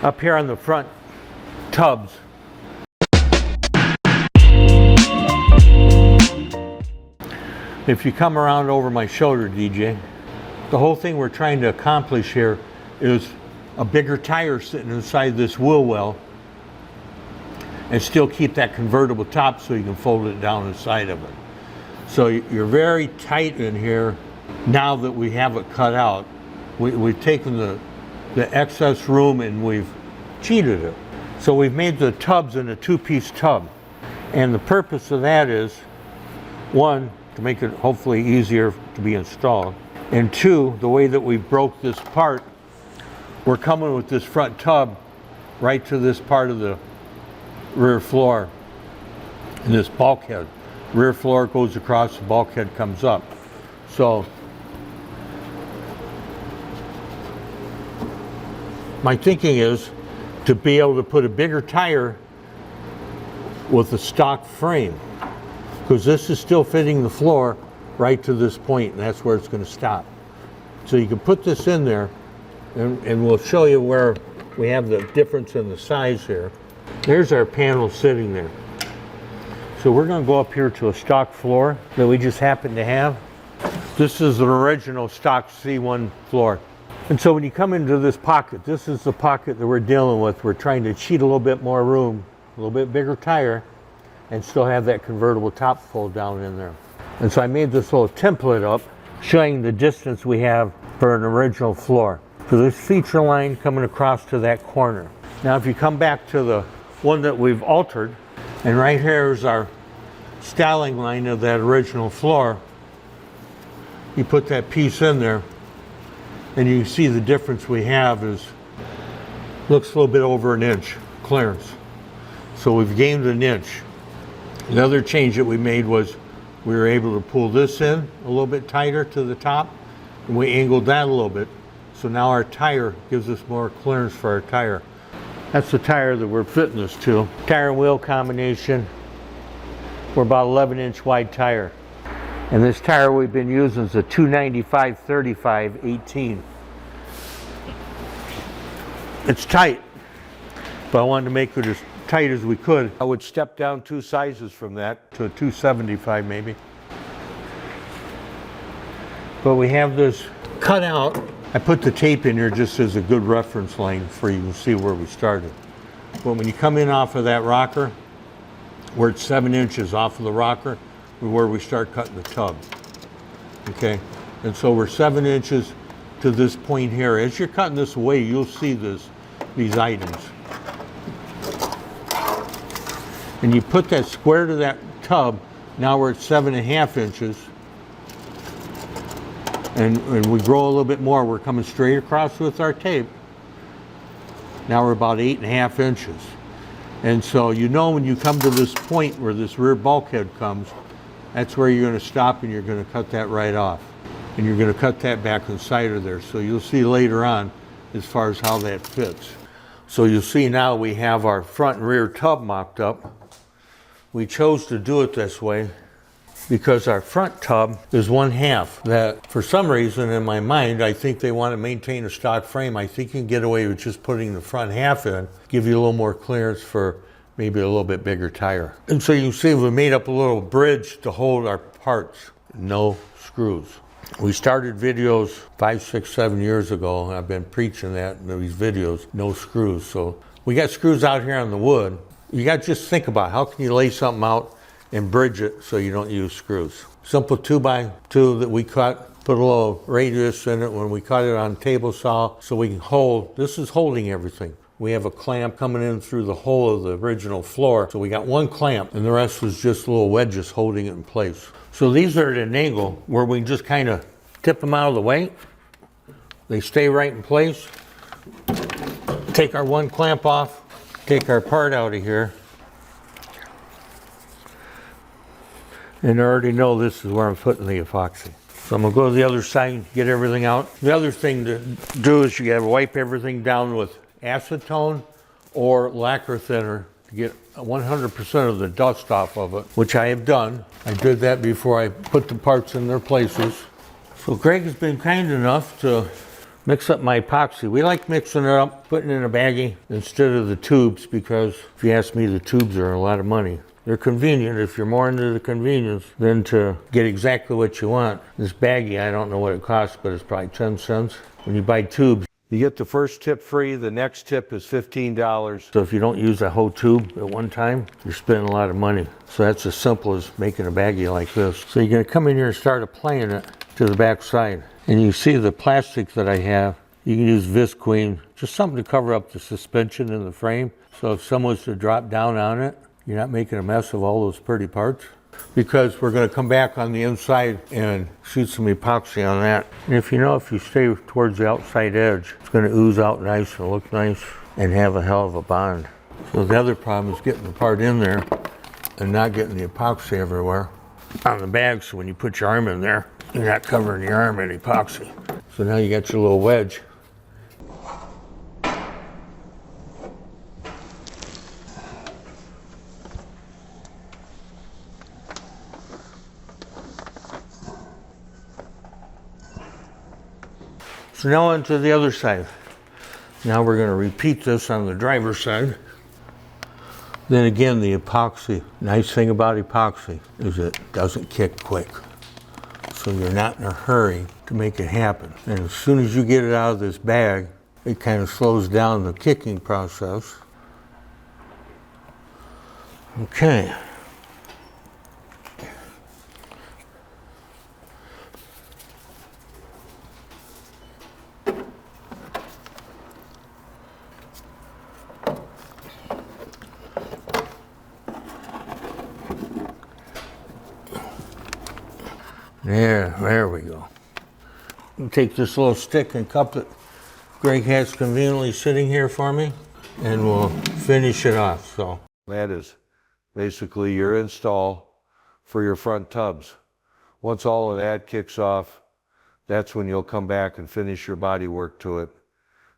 up here on the front tubs. If you come around over my shoulder, DJ, the whole thing we're trying to accomplish here is a bigger tire sitting inside this wheel well and still keep that convertible top so you can fold it down inside of it. So you're very tight in here now that we have it cut out. We've taken the excess room and we've cheated it. So we've made the tubs in a two-piece tub. And the purpose of that is, one, to make it hopefully easier to be installed. And two, the way that we broke this apart, we're coming with this front tub right to this part of the rear floor and this bulkhead. Rear floor goes across, the bulkhead comes up. So my thinking is to be able to put a bigger tire with a stock frame, because this is still fitting the floor right to this point, and that's where it's going to stop. So you can put this in there, and we'll show you where we have the difference in the size here. There's our panel sitting there. So we're going to go up here to a stock floor that we just happen to have. This is an original stock C1 floor. And so when you come into this pocket, this is the pocket that we're dealing with. We're trying to cheat a little bit more room, a little bit bigger tire, and still have that convertible top fold down in there. And so I made this little template up showing the distance we have for an original floor. So this feature line coming across to that corner. Now if you come back to the one that we've altered, and right here is our styling line of that original floor, you put that piece in there, and you can see the difference we have is, looks a little bit over an inch clearance. So we've gained an inch. The other change that we made was we were able to pull this in a little bit tighter to the top, and we angled that a little bit. So now our tire gives us more clearance for our tire. That's the tire that we're fitting this to. Tire and wheel combination, we're about 11-inch wide tire. And this tire we've been using is a 295/35/18. It's tight, but I wanted to make it as tight as we could. I would step down 2 sizes from that to a 275 maybe. But we have this cut out. I put the tape in here just as a good reference line for you to see where we started. But when you come in off of that rocker, where it's 7 inches off of the rocker, where we start cutting the tub. Okay, and so we're 7 inches to this point here. As you're cutting this away, you'll see these items. And you put that square to that tub. Now we're at 7.5 inches. And we grow a little bit more. We're coming straight across with our tape. Now we're about 8.5 inches. And so you know when you come to this point where this rear bulkhead comes, that's where you're going to stop, and you're going to cut that right off. And you're going to cut that back inside of there. So you'll see later on as far as how that fits. So you'll see now we have our front and rear tub mocked up. We chose to do it this way because our front tub is 1/2. That for some reason in my mind, I think they want to maintain a stock frame. I think you can get away with just putting the front half in, give you a little more clearance for maybe a little bit bigger tire. And so you can see we made up a little bridge to hold our parts. No screws. We started videos 5, 6, 7 years ago, and I've been preaching that in these videos, no screws. So we got screws out here on the wood. You got to just think about how can you lay something out and bridge it so you don't use screws. Simple 2x2 that we cut, put a little radius in it when we cut it on table saw so we can hold. This is holding everything. We have a clamp coming in through the hole of the original floor. So we got one clamp, and the rest was just little wedges holding it in place. So these are at an angle where we can just kind of tip them out of the way. They stay right in place. Take our one clamp off, take our part out of here. And I already know this is where I'm putting the epoxy. So I'm gonna go to the other side and get everything out. The other thing to do is you gotta wipe everything down with acetone or lacquer thinner to get 100% of the dust off of it, which I have done. I did that before I put the parts in their places. So Greg has been kind enough to Mix up my epoxy. We like mixing it up, putting it in a baggie instead of the tubes, because if you ask me, the tubes are a lot of money. They're convenient if you're more into the convenience than to get exactly what you want. This baggie, I don't know what it costs, but it's probably 10 cents. When you buy tubes, you get the first tip free, the next tip is $15. So if you don't use a whole tube at one time, you're spending a lot of money. So that's as simple as making a baggie like this. So you're gonna come in here and start applying it to the back side. And you see the plastic that I have, you can use visqueen, just something to cover up the suspension in the frame. So if someone was to drop down on it, you're not making a mess of all those pretty parts. Because we're going to come back on the inside and shoot some epoxy on that. And if you stay towards the outside edge, it's going to ooze out nice and look nice and have a hell of a bond. So the other problem is getting the part in there and not getting the epoxy everywhere on the bag. So when you put your arm in there, you're not covering your arm in epoxy. So now you got your little wedge. So now onto the other side. Now we're going to repeat this on the driver's side. Then again, the epoxy. Nice thing about epoxy is it doesn't kick quick. So you're not in a hurry to make it happen. And as soon as you get it out of this bag, it kind of slows down the kicking process. Okay. There we go. I'll take this little stick and cup that Greg has conveniently sitting here for me, and we'll finish it off. So that is basically your install for your front tubs. Once all of that kicks off, that's when you'll come back and finish your body work to it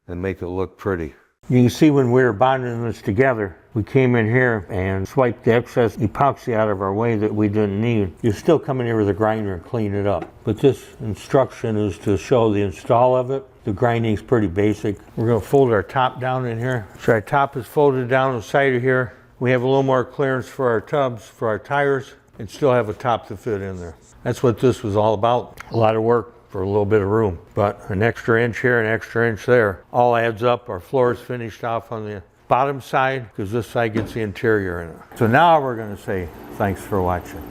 and make it look pretty. You can see when we were bonding this together, we came in here and swiped the excess epoxy out of our way that we didn't need. You still come in here with a grinder and clean it up. But this instruction is to show the install of it. The grinding is pretty basic. We're going to fold our top down in here. So our top is folded down the side of here. We have a little more clearance for our tubs, for our tires, and still have a top to fit in there. That's what this was all about. A lot of work for a little bit of room, but an extra inch here, an extra inch there, all adds up. Our floor is finished off on the bottom side because this side gets the interior in it. So now we're going to say thanks for watching.